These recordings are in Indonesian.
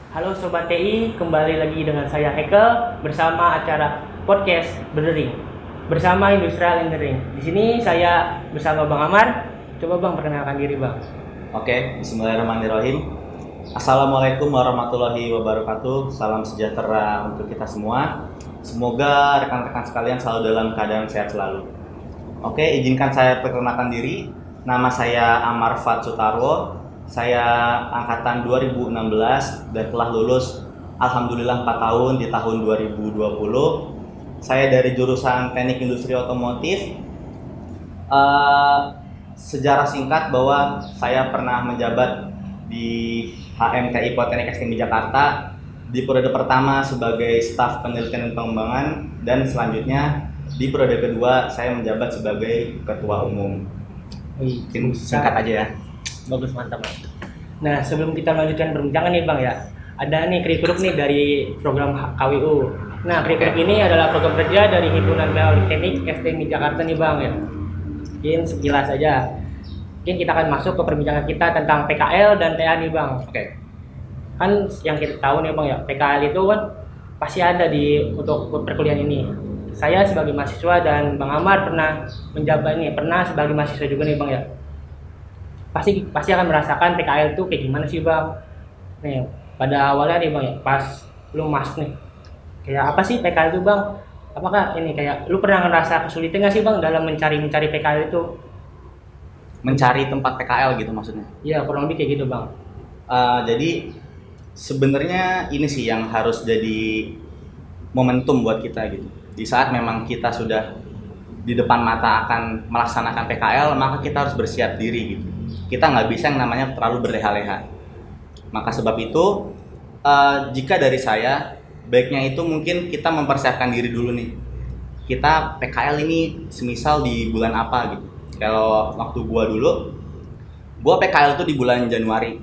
Halo Sobat TI, kembali lagi dengan saya Hekel bersama acara podcast Berdering bersama Industrial Engineering. Di sini saya bersama Bang Amar. Coba Bang perkenalkan diri Bang. Oke, bismillahirrahmanirrahim. Assalamualaikum warahmatullahi wabarakatuh. Salam sejahtera untuk kita semua. Semoga rekan-rekan sekalian selalu dalam keadaan sehat selalu. Oke, izinkan saya perkenalkan diri. Nama saya Amar Fat Sutarwo. Saya angkatan 2016 dan telah lulus alhamdulillah 4 tahun di tahun 2020. Saya dari jurusan Teknik Industri Otomotif. Sejarah singkat bahwa saya pernah menjabat di HMTI Politeknik STMI Jakarta di periode pertama sebagai staf penelitian dan pengembangan, dan selanjutnya di periode kedua saya menjabat sebagai ketua umum. Mungkin singkat aja ya. Bagus, mantap. Nah, sebelum kita melanjutkan perbincangan nih Bang ya, ada nih krikuruk nih dari program KWU. Nah, krikuruk ini adalah program kerja dari Himpunan Politeknik STMI Jakarta nih Bang ya. Mungkin sekilas aja. Mungkin kita akan masuk ke perbincangan kita tentang PKL dan TA nih Bang. Oke. Kan yang kita tahu nih Bang ya, PKL itu kan pasti ada untuk perkuliahan ini. Saya sebagai mahasiswa dan Bang Amar pernah menjabat nih, pernah sebagai mahasiswa juga nih Bang ya. Pasti akan merasakan PKL itu kayak gimana sih Bang. Nih, pada awalnya nih Bang ya, pas lu masuk nih. Kayak apa sih PKL itu Bang? Apakah ini kayak lu pernah ngerasa kesulitan nggak sih Bang dalam mencari PKL itu? Mencari tempat PKL gitu maksudnya. Iya, kurang lebih kayak gitu Bang. Jadi sebenarnya ini sih yang harus jadi momentum buat kita gitu. Di saat memang kita sudah di depan mata akan melaksanakan PKL, maka kita harus bersiap diri gitu. Kita nggak bisa yang namanya terlalu berleha-leha. Maka sebab itu, jika dari saya, baiknya itu mungkin kita mempersiapkan diri dulu nih. Kita PKL ini semisal di bulan apa gitu. Kalau waktu gua PKL itu di bulan Januari.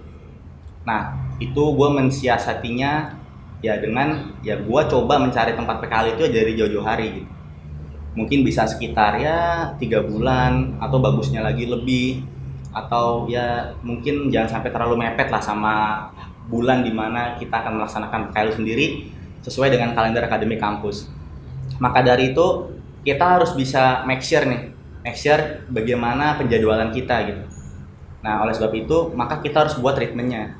Nah, itu gua mensiasatinya ya dengan ya gua coba mencari tempat PKL itu dari jauh-jauh hari gitu. Mungkin bisa sekitar ya 3 bulan atau bagusnya lagi lebih, atau ya mungkin jangan sampai terlalu mepet lah sama bulan dimana kita akan melaksanakan PKL sendiri sesuai dengan kalender akademik kampus. Maka dari itu kita harus bisa make sure bagaimana penjadwalan kita gitu. Nah, oleh sebab itu maka kita harus buat treatmentnya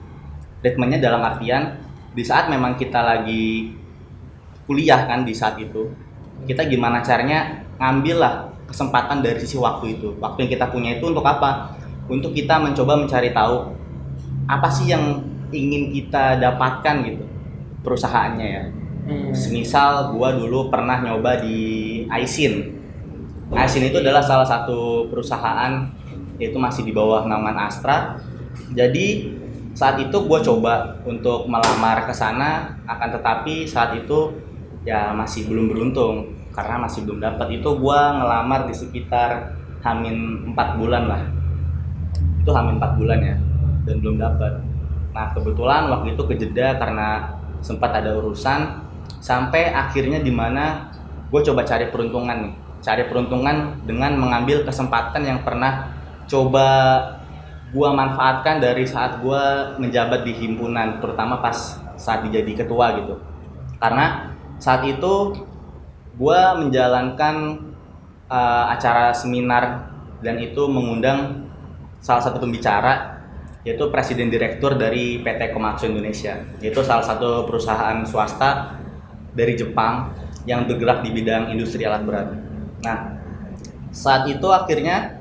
dalam artian di saat memang kita lagi kuliah kan, di saat itu kita gimana caranya ngambil lah kesempatan dari sisi waktu itu. Waktu yang kita punya itu untuk apa? Untuk kita mencoba mencari tahu apa sih yang ingin kita dapatkan gitu perusahaannya ya. Semisal gua dulu pernah nyoba di Aisin. Aisin itu adalah salah satu perusahaan, yaitu masih di bawah naungan Astra. Jadi saat itu gua coba untuk melamar ke sana, akan tetapi saat itu ya masih belum beruntung karena masih belum dapat. Itu gua ngelamar di sekitar hamin 4 bulan lah. Itu hamin 4 bulan ya, dan belum dapat. Nah, kebetulan waktu itu kejeda karena sempat ada urusan, sampai akhirnya dimana gue coba cari peruntungan dengan mengambil kesempatan yang pernah coba gue manfaatkan dari saat gue menjabat di himpunan, terutama pas saat dijadi ketua gitu. Karena saat itu gue menjalankan acara seminar, dan itu mengundang salah satu pembicara, yaitu Presiden Direktur dari PT Komatsu Indonesia. Itu salah satu perusahaan swasta dari Jepang yang bergerak di bidang industri alat berat. Nah, saat itu akhirnya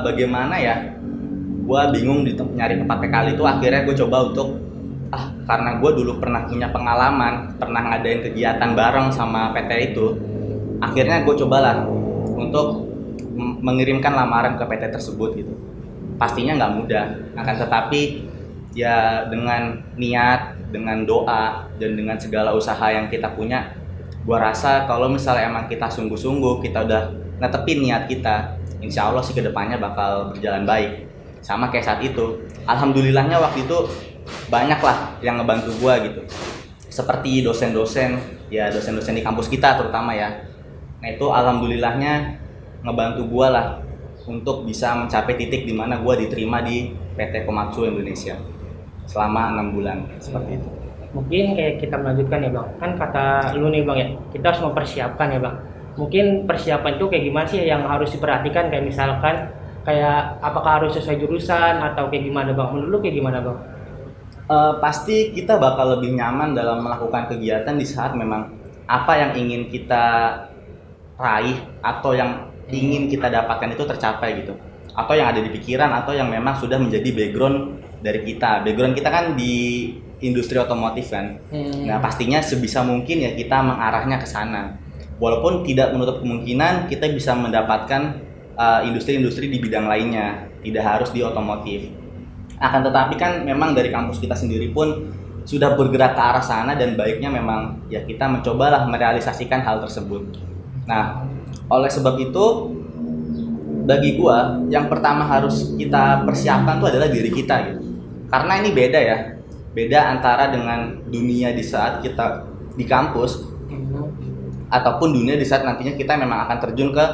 bagaimana ya, gue bingung nyari tempat PKL itu. Akhirnya gue coba untuk karena gue dulu pernah punya pengalaman, pernah ngadain kegiatan bareng sama PT itu. Akhirnya gue cobalah untuk mengirimkan lamaran ke PT tersebut gitu. Pastinya nggak mudah, akan tetapi ya dengan niat, dengan doa, dan dengan segala usaha yang kita punya, gua rasa kalau misalnya emang kita sungguh-sungguh, kita udah netepin niat kita, insya Allah sih kedepannya bakal berjalan baik. Sama kayak saat itu, alhamdulillahnya waktu itu banyak lah yang ngebantu gua gitu, seperti dosen-dosen di kampus kita terutama ya. Nah, itu alhamdulillahnya ngebantu gua lah untuk bisa mencapai titik di mana gue diterima di PT Komatsu Indonesia selama 6 bulan seperti itu. Mungkin kayak kita melanjutkan ya bang, kan kata lu nih bang ya, kita harus mempersiapkan ya bang. Mungkin persiapan itu kayak gimana sih yang harus diperhatikan, kayak misalkan kayak apakah harus sesuai jurusan atau kayak gimana bang? Menurut lu kayak gimana bang? Pasti kita bakal lebih nyaman dalam melakukan kegiatan di saat memang apa yang ingin kita raih atau yang ingin kita dapatkan itu tercapai gitu, atau yang ada di pikiran atau yang memang sudah menjadi background dari kita. Background kita kan di industri otomotif kan. Nah pastinya sebisa mungkin ya kita mengarahnya ke sana, walaupun tidak menutup kemungkinan kita bisa mendapatkan industri-industri di bidang lainnya, tidak harus di otomotif. Akan tetapi kan memang dari kampus kita sendiri pun sudah bergerak ke arah sana, dan baiknya memang ya kita mencobalah merealisasikan hal tersebut. Nah, oleh sebab itu bagi gua yang pertama harus kita persiapkan itu adalah diri kita gitu. Karena ini beda ya. Beda antara dengan dunia di saat kita di kampus ataupun dunia di saat nantinya kita memang akan terjun ke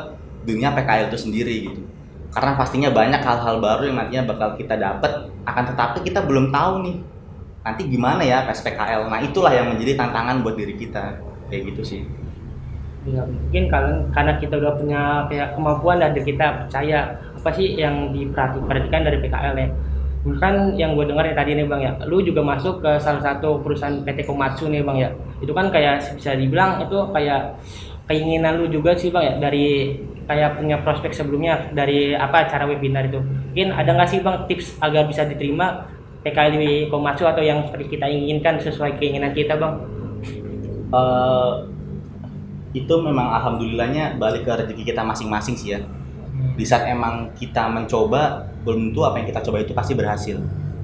dunia PKL itu sendiri gitu. Karena pastinya banyak hal-hal baru yang nantinya bakal kita dapat, akan tetapi kita belum tahu nih nanti gimana ya PKL. Nah itulah yang menjadi tantangan buat diri kita, kayak gitu sih. Ya, mungkin karena kita udah punya kayak kemampuan dan kita percaya apa sih yang diperhatikan dari PKL ya. Kan yang gue dengar ya tadi nih bang ya, lu juga masuk ke salah satu perusahaan PT Komatsu nih bang ya. Itu kan kayak bisa dibilang itu kayak keinginan lu juga sih bang ya, dari kayak punya prospek sebelumnya dari apa acara webinar itu. Mungkin ada nggak sih bang tips agar bisa diterima PKL di Komatsu atau yang seperti kita inginkan sesuai keinginan kita bang? Itu memang alhamdulillahnya balik ke rezeki kita masing-masing sih ya. Di saat emang kita mencoba, belum tentu apa yang kita coba itu pasti berhasil.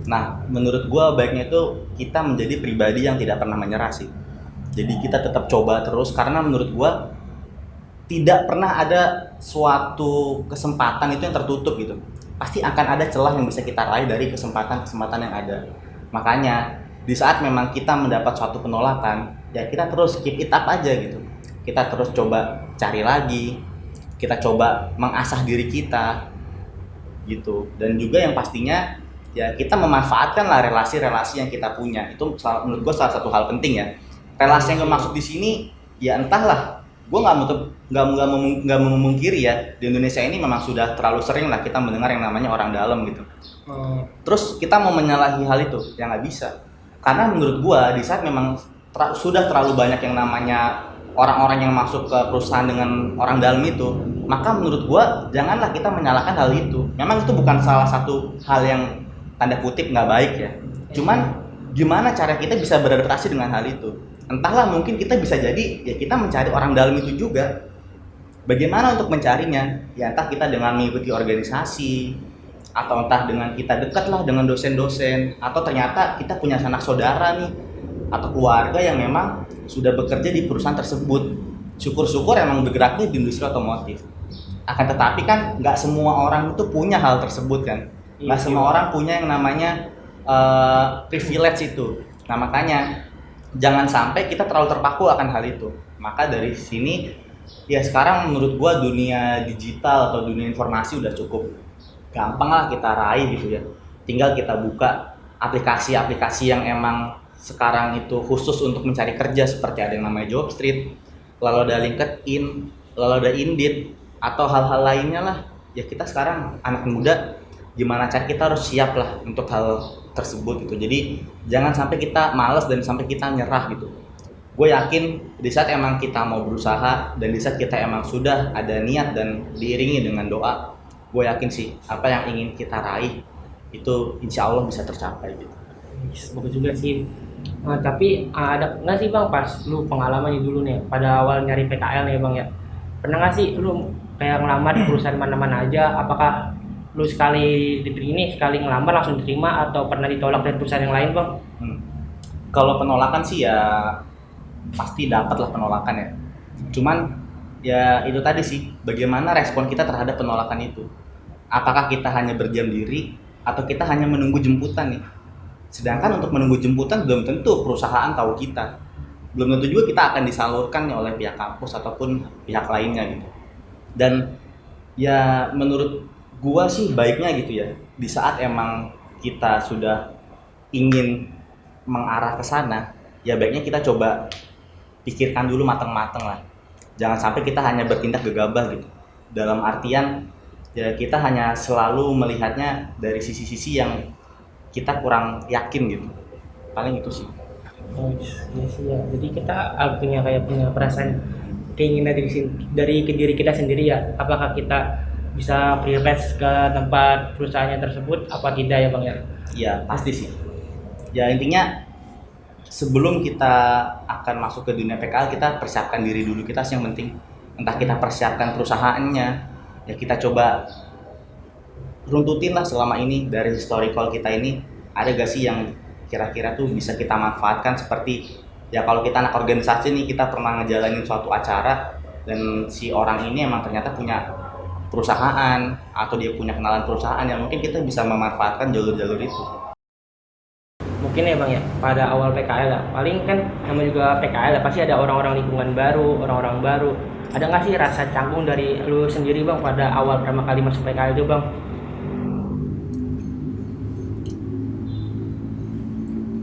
Nah, menurut gua baiknya itu kita menjadi pribadi yang tidak pernah menyerah sih. Jadi kita tetap coba terus, karena menurut gua tidak pernah ada suatu kesempatan itu yang tertutup gitu. Pasti akan ada celah yang bisa kita raih dari kesempatan-kesempatan yang ada. Makanya di saat memang kita mendapat suatu penolakan, ya kita terus keep it up aja gitu. Kita terus coba cari lagi, kita coba mengasah diri kita gitu. Dan juga yang pastinya ya kita memanfaatkan lah relasi-relasi yang kita punya. Itu menurut gue salah satu hal penting ya. Relasi yang maksud di sini ya entahlah, gue nggak memungkiri ya, di Indonesia ini memang sudah terlalu sering lah kita mendengar yang namanya orang dalam gitu. Terus kita mau menyalahi hal itu ya nggak bisa, karena menurut gue di saat memang sudah terlalu banyak yang namanya orang-orang yang masuk ke perusahaan dengan orang dalam itu, maka menurut gua janganlah kita menyalahkan hal itu. Memang itu bukan salah satu hal yang tanda kutip nggak baik ya. Cuman gimana cara kita bisa beradaptasi dengan hal itu? Entahlah, mungkin kita bisa jadi ya kita mencari orang dalam itu juga. Bagaimana untuk mencarinya? Ya entah kita dengan mengikuti organisasi, atau entah dengan kita dekatlah dengan dosen-dosen, atau ternyata kita punya sanak saudara nih atau keluarga yang memang sudah bekerja di perusahaan tersebut. Syukur-syukur emang bergeraknya di industri otomotif. Akan tetapi kan nggak semua orang itu punya hal tersebut kan. Nggak semua orang punya yang namanya privilege itu. Nah makanya jangan sampai kita terlalu terpaku akan hal itu. Maka dari sini ya sekarang menurut gua dunia digital atau dunia informasi udah cukup gampang lah kita raih gitu ya. Tinggal kita buka aplikasi-aplikasi yang emang sekarang itu khusus untuk mencari kerja, seperti ada yang namanya Jobstreet, lalu ada LinkedIn, lalu ada Indeed, atau hal-hal lainnya lah. Ya kita sekarang anak muda, gimana cara kita harus siap lah untuk hal tersebut gitu. Jadi jangan sampai kita malas dan sampai kita nyerah gitu. Gue yakin di saat emang kita mau berusaha dan di saat kita emang sudah ada niat dan diiringi dengan doa, gue yakin sih apa yang ingin kita raih itu insya Allah bisa tercapai gitu. Bagus juga sih. Tapi ada nggak sih bang pas lu pengalamannya dulu nih pada awal nyari PKL nih bang ya, pernah nggak sih lu kayak ngelamar di perusahaan mana-mana aja? Apakah lu sekali ngelamar langsung diterima atau pernah ditolak dari perusahaan yang lain bang? Kalau penolakan sih ya pasti dapat lah penolakan ya. Cuman ya itu tadi sih, bagaimana respon kita terhadap penolakan itu. Apakah kita hanya berdiam diri atau kita hanya menunggu jemputan nih? Sedangkan untuk menunggu jemputan belum tentu perusahaan tahu kita. Belum tentu juga kita akan disalurkan nih oleh pihak kampus ataupun pihak lainnya gitu. Dan ya menurut gua sih baiknya gitu ya, di saat emang kita sudah ingin mengarah ke sana, ya baiknya kita coba pikirkan dulu matang-matang lah. Jangan sampai kita hanya bertindak gegabah gitu. Dalam artian ya kita hanya selalu melihatnya dari sisi-sisi yang kita kurang yakin gitu. Paling itu sih. Oh, iya sih ya. Jadi kita punya punya perasaan keinginan dari ke diri kita sendiri ya. Apakah kita bisa privilege ke tempat perusahaannya tersebut apa tidak ya Bang ya? Ya pasti sih. Ya intinya sebelum kita akan masuk ke dunia PKL kita persiapkan diri dulu, kita sih yang penting. Entah kita persiapkan perusahaannya, ya kita coba runtutin lah selama ini dari historical kita ini ada gak sih yang kira-kira tuh bisa kita manfaatkan, seperti ya kalau kita anak organisasi nih, kita pernah ngejalanin suatu acara dan si orang ini emang ternyata punya perusahaan atau dia punya kenalan perusahaan yang mungkin kita bisa memanfaatkan jalur-jalur itu. Mungkin ya Bang ya, pada awal PKL ya, paling kan namanya juga PKL ya, pasti ada orang-orang lingkungan baru, orang-orang baru. Ada nggak sih rasa canggung dari lu sendiri Bang pada awal pertama kali masuk PKL itu Bang?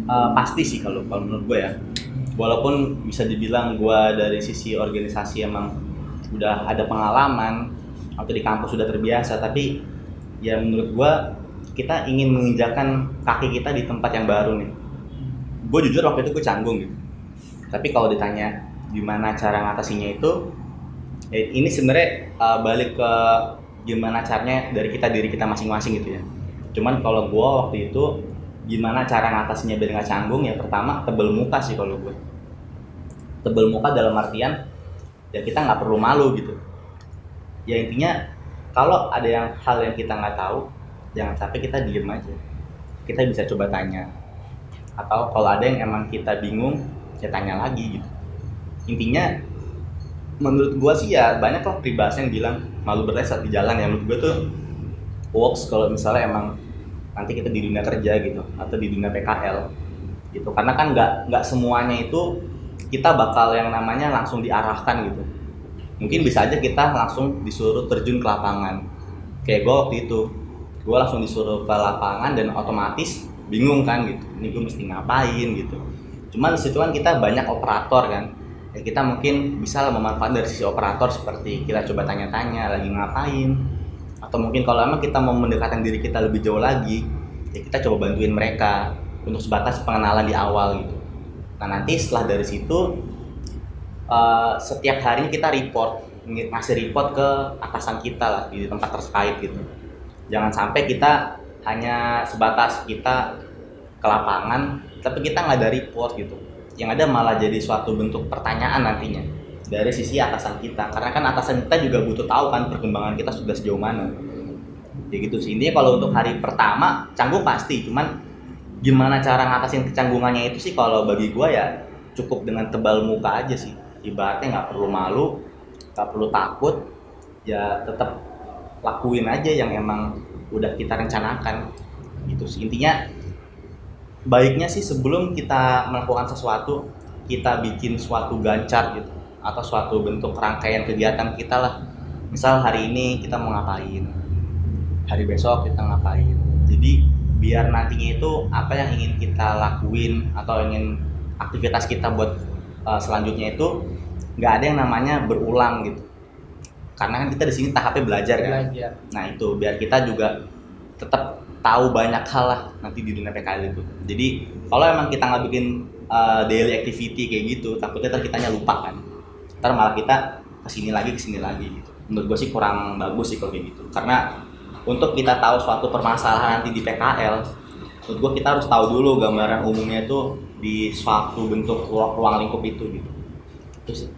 Pasti sih kalau menurut gue ya, walaupun bisa dibilang gue dari sisi organisasi emang udah ada pengalaman atau di kampus sudah terbiasa, tapi ya menurut gue kita ingin menginjakan kaki kita di tempat yang baru nih. Gue jujur waktu itu gue canggung gitu, tapi kalau ditanya gimana cara ngatasinya itu, ini sebenarnya balik ke gimana caranya dari diri kita masing-masing gitu ya. Cuman kalau gue waktu itu gimana cara ngatasinya biar nggak canggung, ya pertama tebel muka sih kalau gue. Tebel muka dalam artian ya kita nggak perlu malu gitu. Ya intinya kalau ada hal yang kita nggak tahu, jangan sampai kita diem aja. Kita bisa coba tanya. Atau kalau ada yang emang kita bingung, ya tanya lagi gitu. Intinya menurut gue sih ya banyak lah peribahasa yang bilang malu berlari saat di jalan. Ya menurut gue tuh works kalau misalnya emang nanti kita di dunia kerja gitu atau di dunia PKL gitu, karena kan nggak semuanya itu kita bakal yang namanya langsung diarahkan gitu. Mungkin bisa aja kita langsung disuruh terjun ke lapangan kayak gue waktu itu. Gue langsung disuruh ke lapangan dan otomatis bingung kan gitu, ini gue mesti ngapain gitu. Cuman disitu kan kita banyak operator kan, ya kita mungkin bisa lah memanfaatkan dari sisi operator, seperti kita coba tanya-tanya lagi ngapain, atau mungkin kalau emang kita mau mendekatkan diri kita lebih jauh lagi, ya kita coba bantuin mereka untuk sebatas pengenalan di awal gitu. Nah nanti setelah dari situ setiap hari kita ngasih report ke atasan kita lah di tempat terkait gitu. Jangan sampai kita hanya sebatas kita ke lapangan tapi kita nggak ada report gitu, yang ada malah jadi suatu bentuk pertanyaan nantinya dari sisi atasan kita, karena kan atasan kita juga butuh tahu kan perkembangan kita sudah sejauh mana. Ya gitu sih intinya. Kalau untuk hari pertama canggung pasti, cuman gimana cara ngatasin kecanggungannya itu sih kalau bagi gue ya cukup dengan tebal muka aja sih. Ibaratnya nggak perlu malu, nggak perlu takut, ya tetap lakuin aja yang emang udah kita rencanakan gitu sih. Intinya baiknya sih sebelum kita melakukan sesuatu, kita bikin suatu gancar gitu atau suatu bentuk rangkaian kegiatan kita lah. Misal hari ini kita mau ngapain, hari besok kita ngapain. Jadi biar nantinya itu apa yang ingin kita lakuin atau ingin aktivitas kita buat selanjutnya itu nggak ada yang namanya berulang gitu. Karena kan kita di sini tahapnya belajar kan. Nah itu biar kita juga tetap tahu banyak hal lah nanti di dunia PKL itu. Jadi kalau emang kita nggak bikin daily activity kayak gitu, takutnya ntar kitanya lupa kan. Ntar malah kita kesini lagi gitu. Menurut gue sih kurang bagus sih kalau kayak gitu. Karena untuk kita tahu suatu permasalahan nanti di PKL, menurut gue kita harus tahu dulu gambaran umumnya itu di suatu bentuk ruang lingkup itu gitu. Terus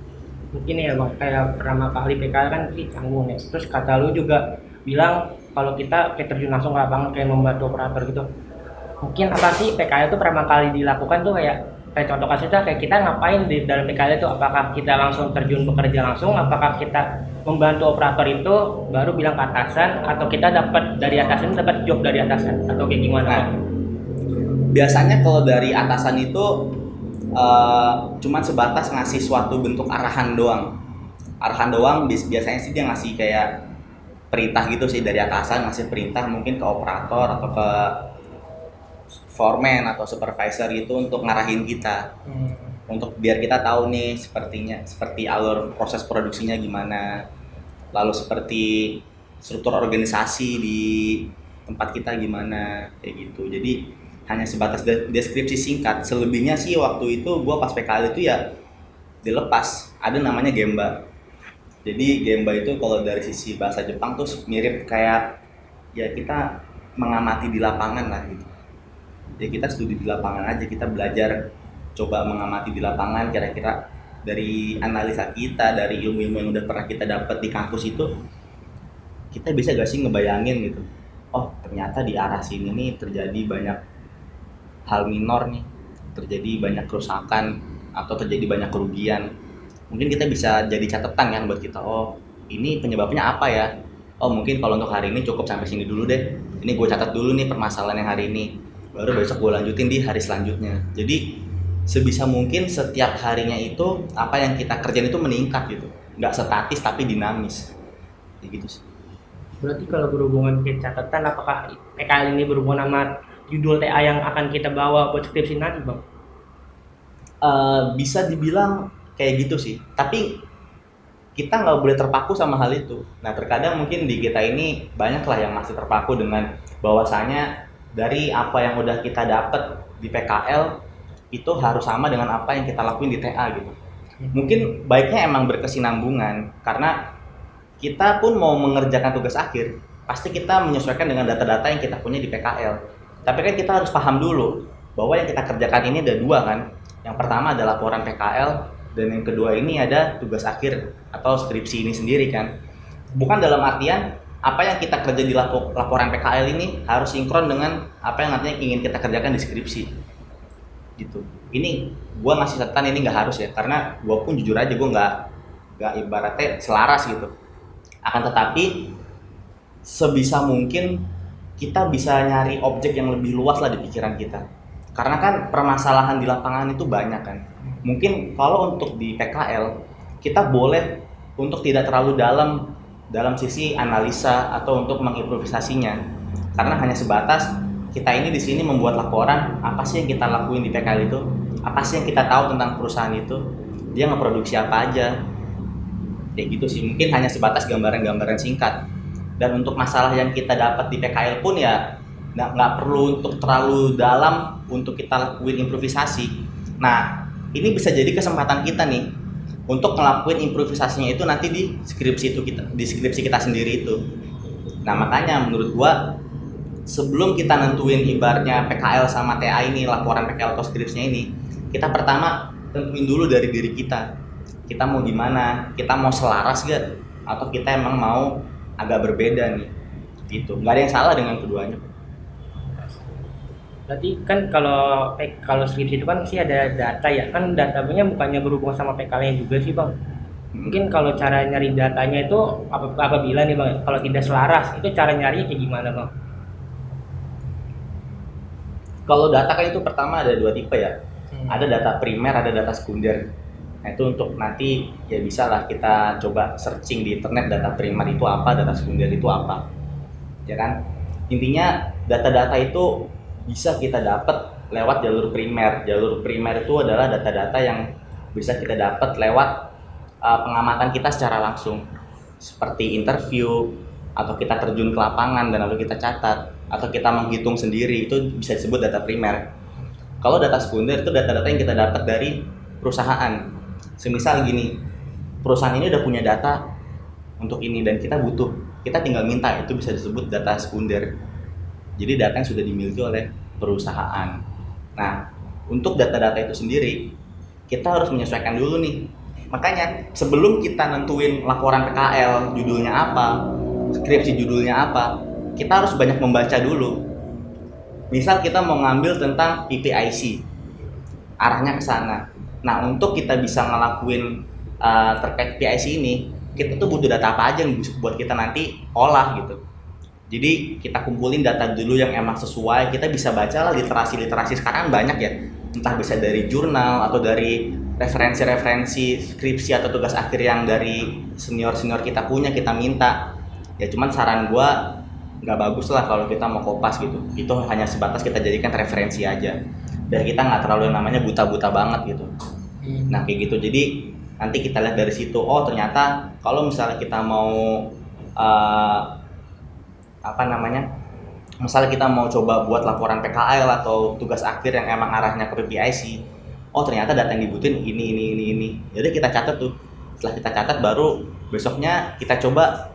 Mungkin ya Bang, kayak pertama kali PKL kan sih canggung ya. Terus kata lu juga bilang kalau kita kayak terjun langsung ke lapangan kayak membantu operator gitu. Mungkin apa sih PKL itu pertama kali dilakukan tuh kayak contoh kasusnya kayak kita ngapain di dalam PKL itu? Apakah kita langsung terjun bekerja langsung? Apakah kita membantu operator itu baru bilang ke atasan, atau kita dapat dari atasan, dapat job dari atasan, atau kayak gimana? Nah, biasanya kalau dari atasan itu cuman sebatas ngasih suatu bentuk arahan doang. Biasanya sih dia ngasih kayak perintah gitu sih dari atasan, ngasih perintah mungkin ke operator atau ke foreman atau supervisor itu untuk ngarahin kita, untuk biar kita tahu nih seperti alur proses produksinya gimana, lalu seperti struktur organisasi di tempat kita gimana, kayak gitu. Jadi hanya sebatas deskripsi singkat. Selebihnya sih waktu itu gua pas PKL itu ya dilepas, ada namanya Gemba. Jadi Gemba itu kalau dari sisi bahasa Jepang tuh mirip kayak ya kita mengamati di lapangan lah gitu. Ya kita studi di lapangan aja, kita belajar coba mengamati di lapangan, kira-kira dari analisa kita, dari ilmu-ilmu yang udah pernah kita dapat di kampus itu, kita bisa gak sih ngebayangin gitu, oh ternyata di arah sini nih terjadi banyak hal minor nih, terjadi banyak kerusakan atau terjadi banyak kerugian. Mungkin kita bisa jadi catatan kan buat kita, oh ini penyebabnya apa ya, oh mungkin kalau untuk hari ini cukup sampai sini dulu deh, ini gue catat dulu nih permasalahan yang hari ini, baru besok gue lanjutin di hari selanjutnya. Jadi sebisa mungkin setiap harinya itu apa yang kita kerjain itu meningkat gitu, nggak statis tapi dinamis, kayak gitu sih. Berarti kalau berhubungan ke catatan, apakah PKL ini berhubungan sama judul TA yang akan kita bawa buat skripsi nanti, Bang? Bisa dibilang kayak gitu sih, tapi kita nggak boleh terpaku sama hal itu. Nah terkadang mungkin di kita ini banyak lah yang masih terpaku dengan bahwasanya dari apa yang udah kita dapat di PKL itu harus sama dengan apa yang kita lakuin di TA gitu. Mungkin baiknya emang berkesinambungan, karena kita pun mau mengerjakan tugas akhir, pasti kita menyesuaikan dengan data-data yang kita punya di PKL. Tapi kan kita harus paham dulu bahwa yang kita kerjakan ini ada dua kan. Yang pertama ada laporan PKL, dan yang kedua ini ada tugas akhir atau skripsi ini sendiri kan. Bukan dalam artian apa yang kita kerja di laporan PKL ini harus sinkron dengan apa yang nantinya ingin kita kerjakan di skripsi gitu. Ini gue ngasih catatan ini nggak harus ya, karena gue pun jujur aja gue nggak ibaratnya selaras gitu. Akan tetapi sebisa mungkin kita bisa nyari objek yang lebih luas lah di pikiran kita, karena kan permasalahan di lapangan itu banyak kan. Mungkin kalau untuk di PKL kita boleh untuk tidak terlalu dalam sisi analisa atau untuk mengimprovisasinya, karena hanya sebatas kita ini di sini membuat laporan apa sih yang kita lakuin di PKL itu, apa sih yang kita tahu tentang perusahaan itu, dia ngeproduksi apa aja, kayak gitu sih. Mungkin hanya sebatas gambaran-gambaran singkat. Dan untuk masalah yang kita dapat di PKL pun ya nggak perlu untuk terlalu dalam untuk kita lakuin improvisasi. Nah ini bisa jadi kesempatan kita nih untuk ngelakuin improvisasinya itu nanti di skripsi kita sendiri itu. Nah makanya menurut gua sebelum kita nentuin ibaratnya PKL sama TA ini, laporan PKL atau skripsinya ini, kita pertama tentuin dulu dari diri kita. Kita mau gimana? Kita mau selaras gak? Atau kita emang mau agak berbeda nih? Gitu. Nggak ada yang salah dengan keduanya. Berarti kan kalau skripsi itu kan sih ada data ya, kan datanya bukannya berhubungan sama PKL-nya juga sih, Bang. Mungkin kalau cara nyari datanya itu apabila nih, Bang, kalau tidak selaras, itu cara nyari kayak gimana, Bang? Kalau data kan itu pertama ada dua tipe ya. Ada data primer, ada data sekunder. Nah itu untuk nanti ya bisa lah kita coba searching di internet, data primer itu apa, data sekunder itu apa, ya kan. Intinya data-data itu bisa kita dapat lewat jalur primer. Jalur primer itu adalah data-data yang bisa kita dapat lewat pengamatan kita secara langsung, seperti interview, atau kita terjun ke lapangan dan lalu kita catat, atau kita menghitung sendiri, itu bisa disebut data primer. Kalau data sekunder itu data-data yang kita dapat dari perusahaan. Semisal gini, perusahaan ini udah punya data untuk ini dan kita butuh, kita tinggal minta, itu bisa disebut data sekunder. Jadi data yang sudah dimiliki oleh perusahaan. Nah, untuk data-data itu sendiri, kita harus menyesuaikan dulu nih. Makanya sebelum kita nentuin laporan PKL judulnya apa, skripsi judulnya apa, kita harus banyak membaca dulu. Misal kita mau ngambil tentang PPIC, arahnya ke sana. Nah, untuk kita bisa ngelakuin terkait PPIC ini, kita tuh butuh data apa aja yang buat kita nanti olah gitu. Jadi kita kumpulin data dulu yang emang sesuai. Kita bisa baca lah literasi sekarang banyak ya, entah bisa dari jurnal atau dari referensi skripsi atau tugas akhir yang dari senior kita punya, kita minta. Ya cuman saran gua nggak bagus lah kalau kita mau kopas gitu. Itu hanya sebatas kita jadikan referensi aja, biar kita nggak terlalu yang namanya buta-buta banget gitu. Nah kayak gitu, jadi nanti kita lihat dari situ, oh ternyata kalau misalnya kita mau uh, apa namanya, misalnya kita mau coba buat laporan PKL atau tugas akhir yang emang arahnya ke PPIC, oh ternyata data yang dibutuhin ini. Jadi kita catat tuh. Setelah kita catat baru besoknya kita coba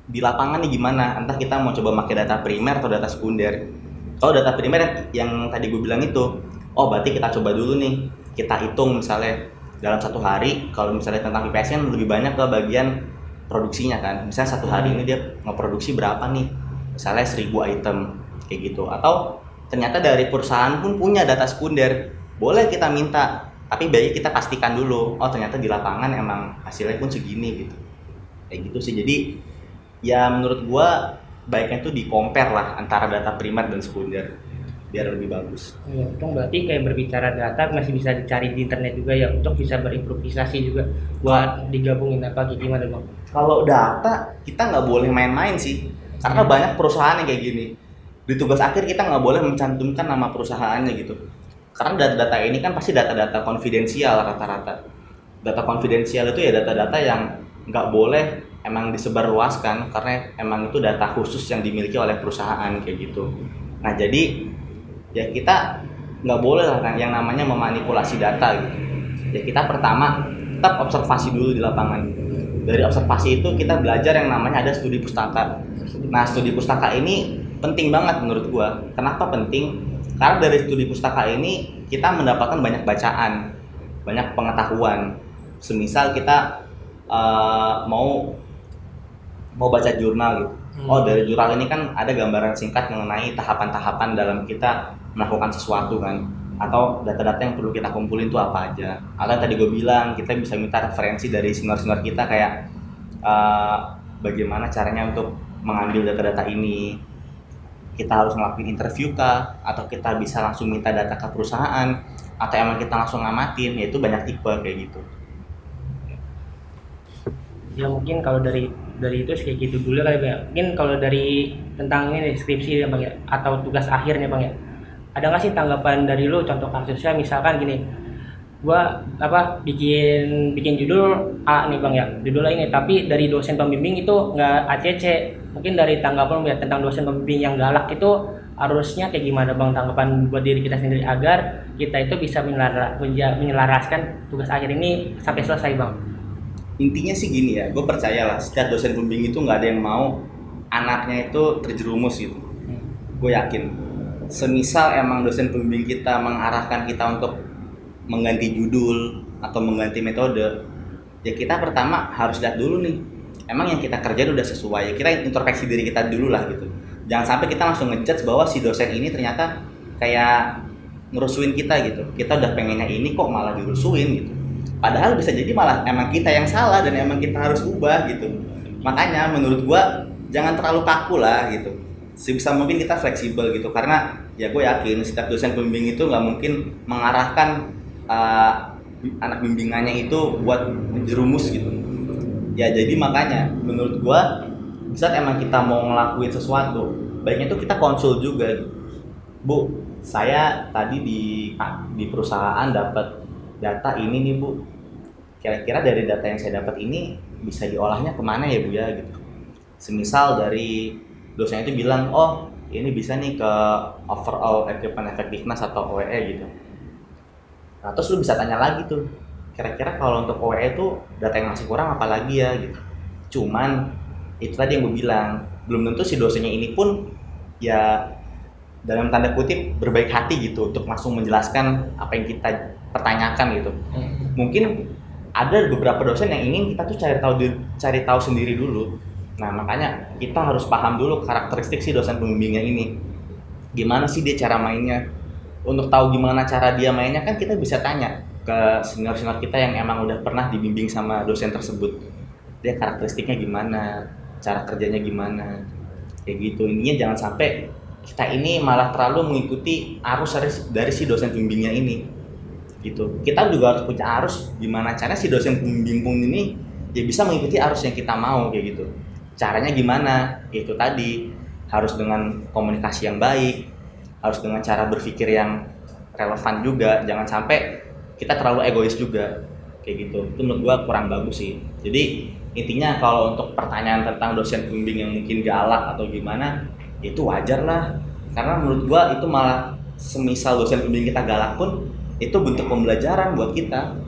di lapangan nih gimana. Entah kita mau coba pakai data primer atau data sekunder. Kalau data primer yang tadi gue bilang itu, oh berarti kita coba dulu nih. Kita hitung misalnya dalam satu hari, kalau misalnya tentang PPIC kan lebih banyak ke bagian produksinya kan. Misalnya satu hari ini dia ngeproduksi berapa nih? Misalnya 1000 item kayak gitu. Atau ternyata dari perusahaan pun punya data sekunder, boleh kita minta, tapi baiknya kita pastikan dulu, oh ternyata di lapangan emang hasilnya pun segini gitu. Kayak gitu sih. Jadi ya menurut gua baiknya tuh di compare lah antara data primer dan sekunder biar lebih bagus. Iya, itu berarti kayak berbicara data masih bisa dicari di internet juga ya, untuk bisa berimprovisasi juga buat digabungin apa kayak gimana bang? Kalau data kita nggak boleh main-main sih, karena banyak perusahaan yang kayak gini. Di tugas akhir kita nggak boleh mencantumkan nama perusahaannya gitu. Karena data-data ini kan pasti data-data konfidensial rata-rata. Data konfidensial itu ya data-data yang nggak boleh emang disebarluaskan, karena emang itu data khusus yang dimiliki oleh perusahaan kayak gitu. Nah jadi ya kita nggak boleh lah kan yang namanya memanipulasi data gitu. Ya kita pertama tetap observasi dulu di lapangan. Dari observasi itu kita belajar yang namanya ada studi pustaka. Nah studi pustaka ini penting banget menurut gua. Kenapa penting? Karena dari studi pustaka ini kita mendapatkan banyak bacaan, banyak pengetahuan. Semisal kita mau baca jurnal gitu. Oh dari jurnal ini kan ada gambaran singkat mengenai tahapan-tahapan dalam kita melakukan sesuatu kan, atau data-data yang perlu kita kumpulin itu apa aja. Atau yang tadi gue bilang kita bisa minta referensi dari senior-senior kita kayak bagaimana caranya untuk mengambil data-data ini. Kita harus ngelakuin interview kah, atau kita bisa langsung minta data ke perusahaan, atau emang kita langsung ngamatin. Yaitu banyak tipe kayak gitu. Ya mungkin kalau dari itu kayak gitu dulu kali bang ya. Mungkin kalau dari tentang ini deskripsi ya bang ya, atau tugas akhirnya bang ya, ada nggak sih tanggapan dari lu contoh kasusnya, misalkan gini, gua bikin judul A nih bang ya, judulnya ini, tapi dari dosen pembimbing itu nggak ACC. Mungkin dari tanggapan ya tentang dosen pembimbing yang galak itu harusnya kayak gimana bang, tanggapan buat diri kita sendiri agar kita itu bisa menyelaraskan tugas akhir ini sampai selesai bang? Intinya sih gini ya, gue percayalah setiap dosen pembimbing itu nggak ada yang mau anaknya itu terjerumus gitu. Gue yakin. Semisal emang dosen pembimbing kita mengarahkan kita untuk mengganti judul atau mengganti metode, ya kita pertama harus lihat dulu nih, emang yang kita kerjain udah sesuai. Ya kita introspeksi diri kita dulu lah gitu. Jangan sampai kita langsung ngejudge bahwa si dosen ini ternyata kayak ngerusuin kita gitu. Kita udah pengennya ini kok malah dirusuin gitu. Padahal bisa jadi malah emang kita yang salah dan emang kita harus ubah gitu. Makanya menurut gua jangan terlalu kaku lah gitu. Sebisa mungkin kita fleksibel gitu, karena ya gue yakin setiap dosen pembimbing itu nggak mungkin mengarahkan anak bimbingannya itu buat menjerumus gitu. Ya jadi makanya menurut gua saat emang kita mau ngelakuin sesuatu, baiknya itu kita konsul juga. Bu, saya tadi di perusahaan dapat data ini nih Bu, kira-kira dari data yang saya dapat ini bisa diolahnya kemana ya Bu ya gitu. Semisal dari dosen itu bilang, oh ini bisa nih ke overall equipment effectiveness atau OEE gitu. Nah terus lu bisa tanya lagi tuh, kira-kira kalau untuk OEE itu data yang masih kurang apa lagi ya gitu. Cuman itu tadi yang gue bilang, belum tentu si dosennya ini pun ya dalam tanda kutip berbaik hati gitu untuk langsung menjelaskan apa yang kita pertanyakan gitu. Mungkin ada beberapa dosen yang ingin kita tuh cari tahu sendiri dulu. Nah makanya kita harus paham dulu karakteristik si dosen pembimbingnya ini, gimana sih dia cara mainnya. Untuk tahu gimana cara dia mainnya kan kita bisa tanya ke senior-senior kita yang emang udah pernah dibimbing sama dosen tersebut, dia karakteristiknya gimana, cara kerjanya gimana, kayak gitu. Intinya jangan sampai kita ini malah terlalu mengikuti arus dari si dosen pembimbingnya ini gitu. Kita juga harus punya arus gimana caranya si dosen pembimbing pun ini ya bisa mengikuti arus yang kita mau kayak gitu. Caranya gimana? Itu tadi harus dengan komunikasi yang baik, harus dengan cara berpikir yang relevan juga, jangan sampai kita terlalu egois juga kayak gitu. Itu menurut gua kurang bagus sih. Jadi intinya kalau untuk pertanyaan tentang dosen pembimbing yang mungkin galak atau gimana, itu wajar lah, karena menurut gua itu malah semisal dosen pembimbing kita galak pun itu bentuk pembelajaran buat kita.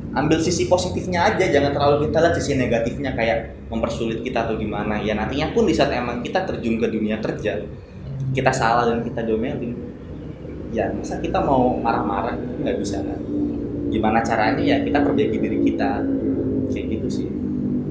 Ambil sisi positifnya aja, jangan terlalu kita lihat sisi negatifnya kayak mempersulit kita atau gimana. Ya nantinya pun di saat emang kita terjun ke dunia kerja, kita salah dan kita domelin, ya masa kita mau marah-marah, nggak bisa kan. Gimana caranya ya kita perbaiki diri kita, kayak gitu sih.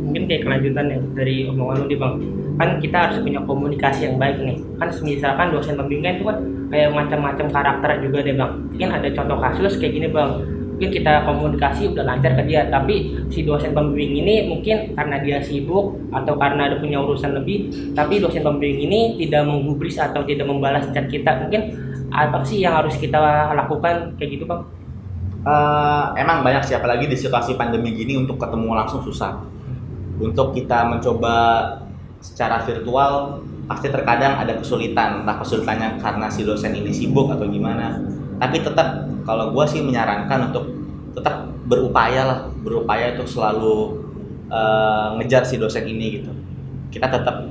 Mungkin kayak kelanjutan ya dari omongan lu nih Bang, kan kita harus punya komunikasi yang baik nih. Kan misalkan dosen pembimbing itu kan kayak macam-macam karakter juga deh Bang. Mungkin ada contoh kasus kayak gini Bang, mungkin kita komunikasi udah lancar ke dia, tapi si dosen pembimbing ini mungkin karena dia sibuk atau karena ada punya urusan lebih, tapi dosen pembimbing ini tidak menggubris atau tidak membalas chat kita. Mungkin apa sih yang harus kita lakukan kayak gitu Bang? Emang banyak sih, apalagi di situasi pandemi gini untuk ketemu langsung susah. Untuk kita mencoba secara virtual pasti terkadang ada kesulitan, entah kesulitannya karena si dosen ini sibuk atau gimana. Tapi tetap kalau gue sih menyarankan untuk tetap berupaya untuk selalu ngejar si dosen ini gitu. Kita tetap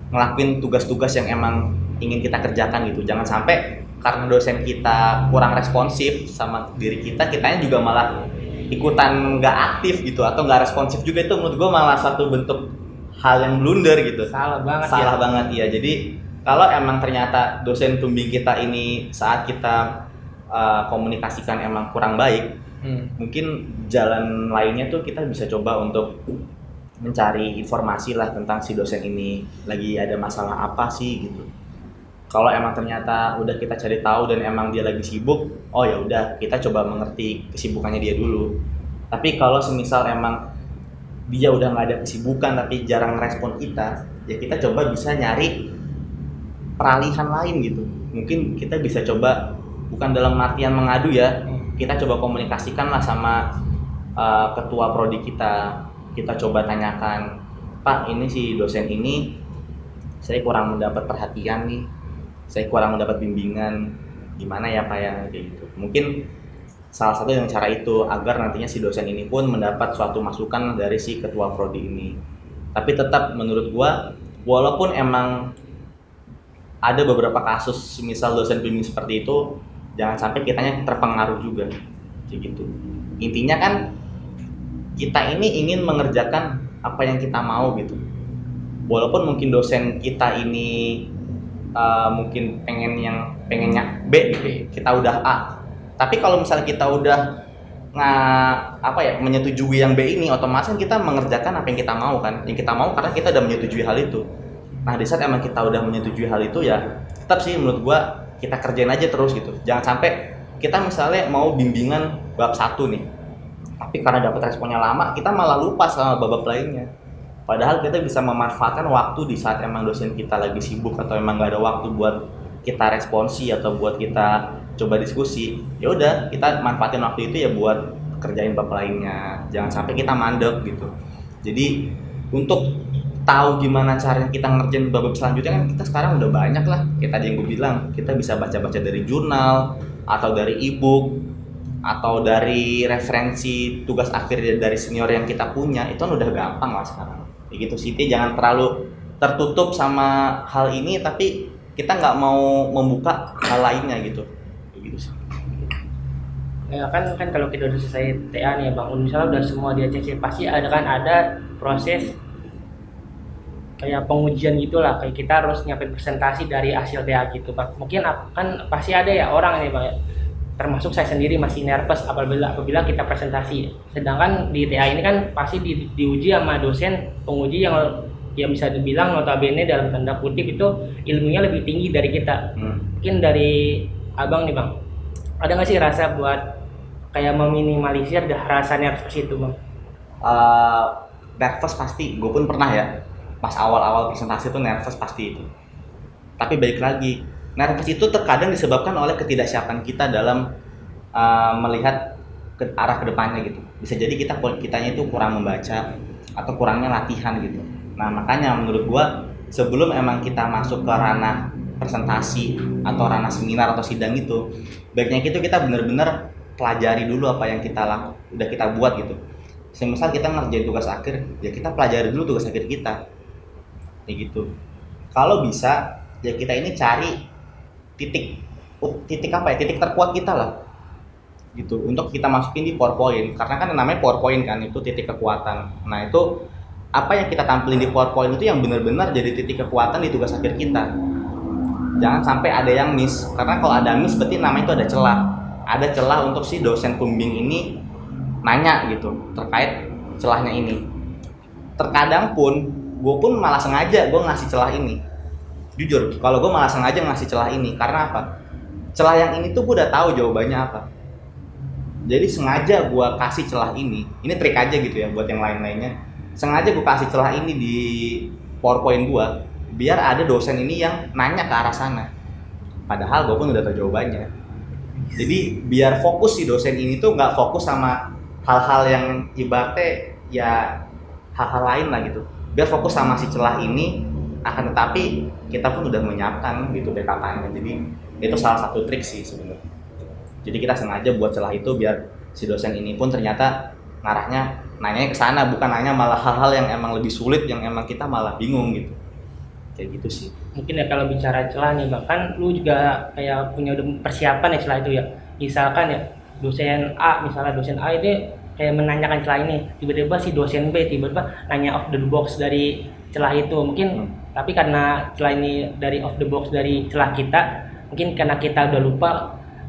ngelakuin tugas-tugas yang emang ingin kita kerjakan gitu. Jangan sampai karena dosen kita kurang responsif sama diri kita, kitanya juga malah ikutan nggak aktif gitu atau nggak responsif juga. Itu menurut gue malah satu bentuk hal yang blunder gitu. Salah Banget ya. Jadi kalau emang ternyata dosen pembimbing kita ini saat kita komunikasikan emang kurang baik, mungkin jalan lainnya tuh kita bisa coba untuk mencari informasi lah tentang si dosen ini lagi ada masalah apa sih gitu. Kalau emang ternyata udah kita cari tahu dan emang dia lagi sibuk, oh ya udah kita coba mengerti kesibukannya dia dulu. Tapi kalau semisal emang dia udah nggak ada kesibukan tapi jarang respon kita, ya kita coba bisa nyari peralihan lain gitu. Mungkin kita bisa coba, bukan dalam artian mengadu ya, kita coba komunikasikan lah sama ketua prodi kita. Kita coba tanyakan, Pak, ini si dosen ini saya kurang mendapat perhatian nih, saya kurang mendapat bimbingan, gimana ya Pak ya, kayak gitu. Mungkin salah satu dengan cara itu agar nantinya si dosen ini pun mendapat suatu masukan dari si ketua prodi ini. Tapi tetap menurut gua, walaupun emang ada beberapa kasus misal dosen bimbing seperti itu, jangan sampai kitanya terpengaruh juga, kayak gitu. Intinya kan kita ini ingin mengerjakan apa yang kita mau gitu. Walaupun mungkin dosen kita ini mungkin pengennya B gitu, kita udah A. Tapi kalau misalnya kita udah menyetujui yang B ini, otomatis kita mengerjakan apa yang kita mau kan. Yang kita mau karena kita udah menyetujui hal itu. Nah, di saat emang kita udah menyetujui hal itu ya, tetap sih menurut gua kita kerjain aja terus gitu. Jangan sampai kita misalnya mau bimbingan bab 1 nih, tapi karena dapat responnya lama, kita malah lupa sama bab lainnya. Padahal kita bisa memanfaatkan waktu di saat emang dosen kita lagi sibuk atau emang nggak ada waktu buat kita responsi atau buat kita coba diskusi. Ya udah, kita manfaatin waktu itu ya buat kerjain bab lainnya. Jangan sampai kita mandek gitu. Jadi untuk tahu gimana caranya kita ngerjain bab selanjutnya kan kita sekarang udah banyak lah. Kayak tadi yang gue bilang, kita bisa baca-baca dari jurnal atau dari e-book atau dari referensi tugas akhir dari senior yang kita punya. Itu kan udah gampang lah sekarang. Kayak gitu sih, jangan terlalu tertutup sama hal ini tapi kita nggak mau membuka hal lainnya gitu. Kayak gitu sih. Ya kan kalau kita udah selesai TA nih Bang, misalnya udah semua di ACC, pasti ada proses kayak pengujian gitulah, kayak kita harus nyiapin presentasi dari hasil TA gitu Bang. Mungkin kan pasti ada ya orang nih Bang ya, termasuk saya sendiri masih nervous apabila kita presentasi. Sedangkan di TA ini kan pasti diuji sama dosen penguji yang bisa dibilang notabene dalam tanda kutip itu ilmunya lebih tinggi dari kita. Mungkin dari Abang nih Bang, ada nggak sih rasa buat kayak meminimalisir rasa nervous itu Bang? Nervous pasti, gue pun pernah ya. Pas awal-awal presentasi itu nervous pasti itu. Tapi balik lagi, nervous itu terkadang disebabkan oleh ketidaksiapan kita dalam melihat ke arah kedepannya gitu. Bisa jadi kitanya itu kurang membaca atau kurangnya latihan gitu. Nah makanya menurut gua sebelum emang kita masuk ke ranah presentasi atau ranah seminar atau sidang itu, baiknya itu kita benar-benar pelajari dulu apa yang udah kita buat gitu. Semisal kita ngerjain tugas akhir, ya kita pelajari dulu tugas akhir kita, kayak gitu. Kalau bisa, ya kita ini cari titik apa ya, titik terkuat kita lah, gitu, untuk kita masukin di PowerPoint. Karena kan namanya PowerPoint kan, itu titik kekuatan. Nah itu apa yang kita tampilin di PowerPoint itu yang benar-benar jadi titik kekuatan di tugas akhir kita. Jangan sampai ada yang miss, karena kalau ada miss berarti namanya itu ada celah untuk si dosen pembimbing ini nanya gitu terkait celahnya ini. Terkadang pun gue pun malah sengaja gue ngasih celah ini, jujur kalau gue malah sengaja ngasih celah ini. Karena apa? Celah yang ini tuh gue udah tahu jawabannya apa, jadi sengaja gue kasih celah ini trik aja gitu ya buat yang lain-lainnya. Sengaja gue kasih celah ini di PowerPoint gue biar ada dosen ini yang nanya ke arah sana, padahal gue pun udah tahu jawabannya. Jadi biar fokus si dosen ini tuh nggak fokus sama hal-hal yang ibaratnya ya hal-hal lain lah gitu, biar fokus sama si celah ini. Akan tetapi kita pun udah menyiapkan gitu backup-nya. Jadi itu salah satu trik sih sebenarnya. Jadi kita sengaja buat celah itu biar si dosen ini pun ternyata ngarahnya nanya ke sana, bukan nanya malah hal-hal yang emang lebih sulit, yang emang kita malah bingung gitu. Kayak gitu sih. Mungkin ya kalau bicara celah nih, bahkan lu juga kayak punya udah persiapan ya celah itu ya. Misalkan ya dosen A, misalnya dosen A itu kayak menanyakan celah ini, tiba-tiba si dosen B tiba-tiba nanya off the box dari celah itu. Mungkin tapi karena celah ini dari off the box dari celah kita, mungkin karena kita udah lupa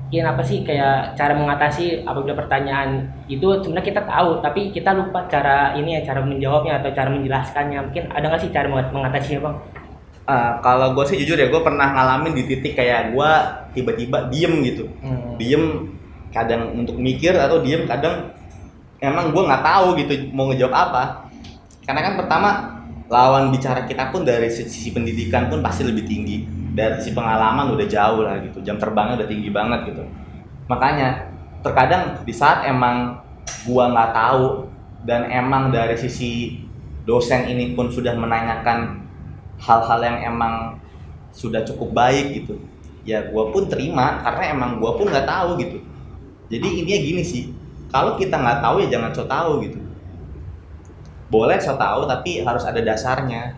mungkin apa sih kayak cara mengatasi apabila pertanyaan itu sebenarnya kita tahu tapi kita lupa cara ini ya, cara menjawabnya atau cara menjelaskannya. Mungkin ada nggak sih cara mengatasinya, Bang? Kalau gue sih jujur ya, gue pernah ngalamin di titik kayak gue tiba-tiba diem gitu. Diem kadang untuk mikir, atau diem kadang emang gue nggak tahu gitu mau ngejawab apa. Karena kan pertama lawan bicara kita pun dari sisi pendidikan pun pasti lebih tinggi, dari sisi pengalaman udah jauh lah gitu, jam terbangnya udah tinggi banget gitu. Makanya terkadang di saat emang gue nggak tahu dan emang dari sisi dosen ini pun sudah menanyakan hal-hal yang emang sudah cukup baik gitu, ya gue pun terima karena emang gue pun nggak tahu gitu. Jadi intinya gini sih, kalau kita nggak tahu ya jangan so tahu gitu. Boleh so tahu tapi harus ada dasarnya.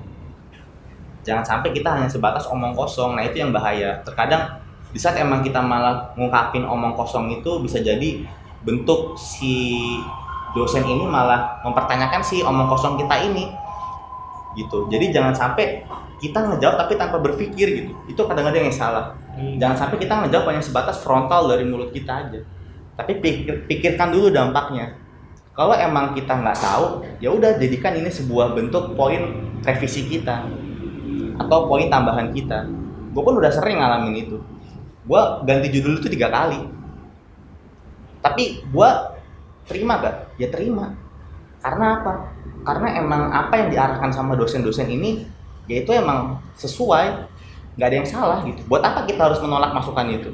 Jangan sampai kita hanya sebatas omong kosong. Nah itu yang bahaya. Terkadang di saat emang kita malah ngungkapin omong kosong itu, bisa jadi bentuk si dosen ini malah mempertanyakan si omong kosong kita ini gitu. Jadi jangan sampai kita ngejawab tapi tanpa berpikir gitu. Itu kadang-kadang yang salah. Jangan sampai kita ngejawab hanya sebatas frontal dari mulut kita aja. Tapi pikirkan dulu dampaknya. Kalau emang kita nggak tahu, ya udah jadikan ini sebuah bentuk poin revisi kita atau poin tambahan kita. Gue pun udah sering ngalamin itu. Gue ganti judul itu 3 kali. Tapi gue terima gak? Ya terima. Karena apa? Karena emang apa yang diarahkan sama dosen-dosen ini, ya itu emang sesuai, nggak ada yang salah gitu. Buat apa kita harus menolak masukan itu?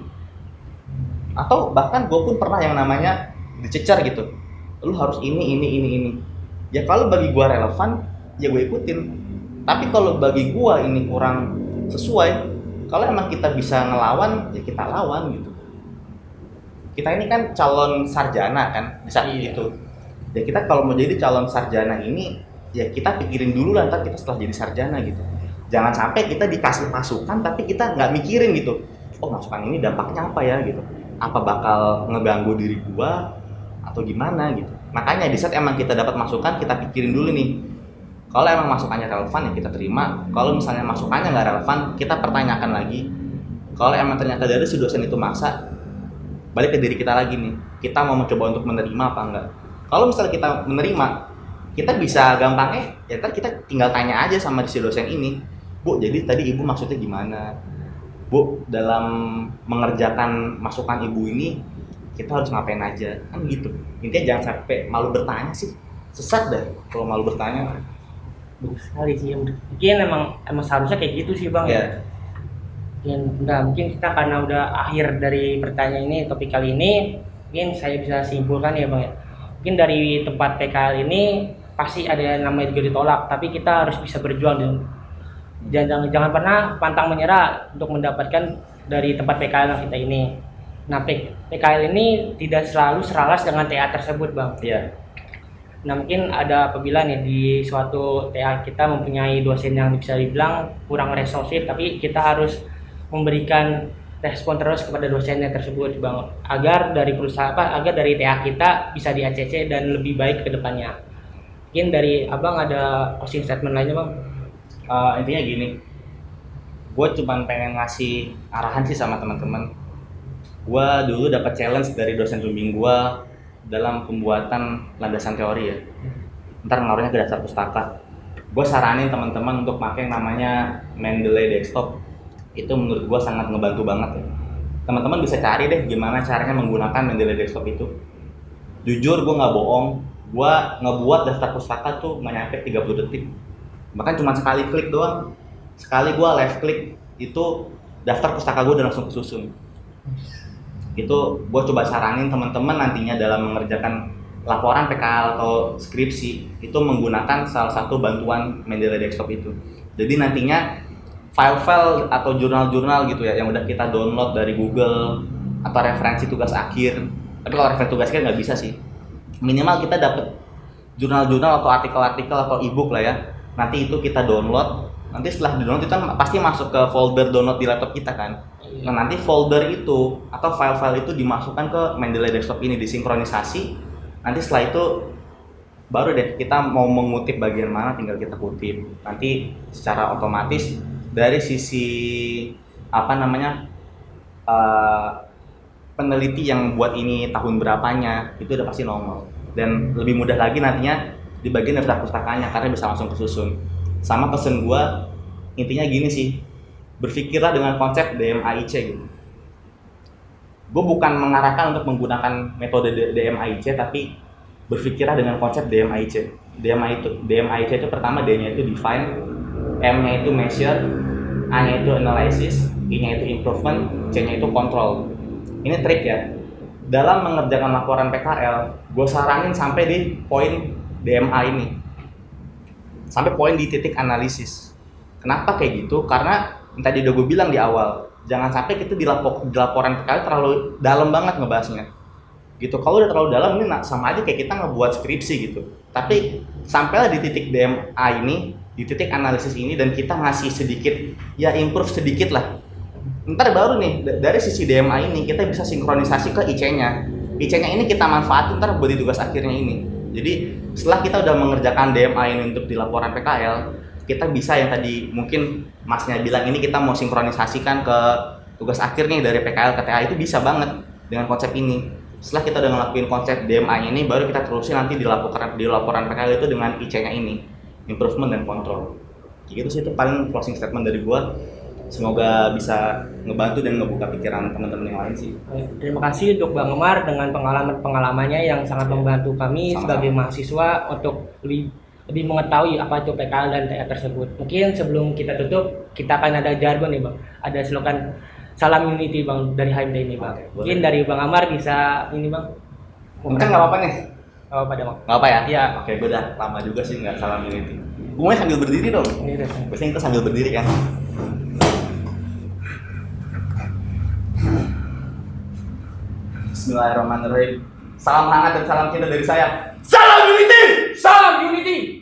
Atau bahkan gue pun pernah yang namanya dicecer gitu, lu harus ini. Ya kalau bagi gue relevan, ya gue ikutin. Tapi kalau bagi gue ini kurang sesuai, kalau emang kita bisa ngelawan, ya kita lawan gitu. Kita ini kan calon sarjana kan, di saat itu. Ya kita kalau mau jadi calon sarjana ini, ya kita pikirin dulu lah ntar kita setelah jadi sarjana gitu. Jangan sampai kita dikasih masukan tapi kita nggak mikirin gitu. Oh masukan ini dampaknya apa ya gitu. Apa bakal ngeganggu diri gua atau gimana gitu. Makanya di saat emang kita dapat masukan, kita pikirin dulu nih. Kalau emang masukannya relevan ya kita terima. Kalau misalnya masukannya nggak relevan, kita pertanyakan lagi. Kalau emang ternyata dari si dosen itu maksa, balik ke diri kita lagi nih. Kita mau mencoba untuk menerima apa enggak. Kalau misalnya kita menerima, kita bisa gampangnya, ya ntar kita tinggal tanya aja sama si dosen ini, Bu, jadi tadi Ibu maksudnya gimana? Bu, dalam mengerjakan masukan Ibu ini, kita harus ngapain aja? Kan gitu. Intinya jangan sampai malu bertanya sih. Sesat dah kalau malu bertanya. Bagus sekali sih. Mungkin emang seharusnya kayak gitu sih, Bang. Ya. Mungkin kita karena udah akhir dari pertanyaan ini, topik kali ini, mungkin saya bisa simpulkan ya, Bang ya. Mungkin dari tempat PKL ini pasti ada yang namanya juga ditolak, tapi kita harus bisa berjuang dan Jangan pernah pantang menyerah untuk mendapatkan dari tempat PKL kita ini. Nah, PKL ini tidak selalu selaras dengan TA tersebut, Bang. Iya. Nah, mungkin ada apabila nih di suatu TA kita mempunyai dosen yang bisa dibilang kurang responsif, tapi kita harus memberikan respon terus kepada dosennya tersebut, Bang, agar dari agar dari TA kita bisa di ACC dan lebih baik ke depannya. Mungkin dari Abang ada closing statement lainnya, Bang? Intinya gini, gue cuman pengen ngasih arahan sih sama teman-teman. Gue dulu dapat challenge dari dosen pembimbing gue dalam pembuatan landasan teori ya. Ntar ngaruhnya ke dasar pustaka. Gue saranin teman-teman untuk pakai yang namanya Mendeley Desktop. Itu menurut gue sangat ngebantu banget ya. Teman-teman bisa cari deh gimana caranya menggunakan Mendeley Desktop itu. Jujur gue nggak bohong, gue ngebuat daftar pustaka tuh nggak nyampe 30 detik. Bahkan cuma sekali klik doang. Sekali gue left klik, itu daftar pustaka gue udah langsung kesusun. Itu gue coba saranin teman-teman nantinya dalam mengerjakan laporan PKL atau skripsi itu menggunakan salah satu bantuan Mendeley Desktop itu. Jadi nantinya file-file atau jurnal-jurnal gitu ya yang udah kita download dari Google atau referensi tugas akhir. Tapi kalau referensi tugas akhir nggak bisa sih. Minimal kita dapat jurnal-jurnal atau artikel-artikel atau ebook lah ya. Nanti itu kita download. Nanti setelah di-download itu kan pasti masuk ke folder download di laptop kita kan. Nah, nanti folder itu atau file-file itu dimasukkan ke Mendeley Desktop ini, disinkronisasi. Nanti setelah itu baru deh kita mau mengutip bagian mana tinggal kita kutip. Nanti secara otomatis dari sisi peneliti yang buat ini tahun berapanya itu udah pasti nongol. Dan lebih mudah lagi nantinya di bagian daftar pustakanya karena bisa langsung kesusun. Sama pesen gua intinya gini sih, berpikirlah dengan konsep DMAIC gitu. Gue bukan mengarahkan untuk menggunakan metode DMAIC, tapi berpikirlah dengan konsep DMAIC. DMAIC itu pertama D-nya itu define, M-nya itu measure, A-nya itu analysis, I-nya itu improvement, C-nya itu control. Ini trik ya. Dalam mengerjakan laporan PKL, gue saranin sampai di poin DMA ini. Sampai poin di titik analisis. Kenapa kayak gitu? Karena yang tadi udah gue bilang di awal, jangan sampai kita di laporan PKL terlalu dalam banget ngebahasnya. Gitu. Kalau udah terlalu dalam ini sama aja kayak kita ngebuat skripsi gitu. Tapi sampailah di titik DMA ini, di titik analisis ini dan kita ngasih sedikit, ya improve sedikit lah. Ntar baru nih dari sisi DMA ini kita bisa sinkronisasi ke IC-nya. IC-nya ini kita manfaatin ntar buat di tugas akhirnya ini. Jadi setelah kita udah mengerjakan DMA ini untuk di laporan PKL, kita bisa yang tadi mungkin masnya bilang ini kita mau sinkronisasikan ke tugas akhirnya dari PKL ke TA itu bisa banget dengan konsep ini. Setelah kita udah ngelakuin konsep DMA ini, baru kita terusin nanti di laporan PKL itu dengan IC-nya ini, improvement dan control. Gitu sih, itu paling closing statement dari gua. Semoga bisa ngebantu dan ngebuka pikiran teman-teman yang lain sih. Terima kasih untuk Bang Umar dengan pengalamannya yang sangat membantu kami sebagai mahasiswa untuk lebih mengetahui apa itu PKL dan TA tersebut. Mungkin sebelum kita tutup, kita akan ada jargon nih Bang. Ada slogan salam unity Bang dari HMD ini Bang. Mungkin dari Bang Amar bisa ini Bang. Mungkin nggak apa-apa nih. Nggak apa-apa deh Bang. Nggak apa ya? Iya. Oke, gue udah lama juga sih nggak salam unity. Gue sambil berdiri dong. Biasanya kita sambil berdiri kan. Bismillahirrahmanirrahim. Salam hangat dan salam cinta dari saya. Salam unity! Salam unity!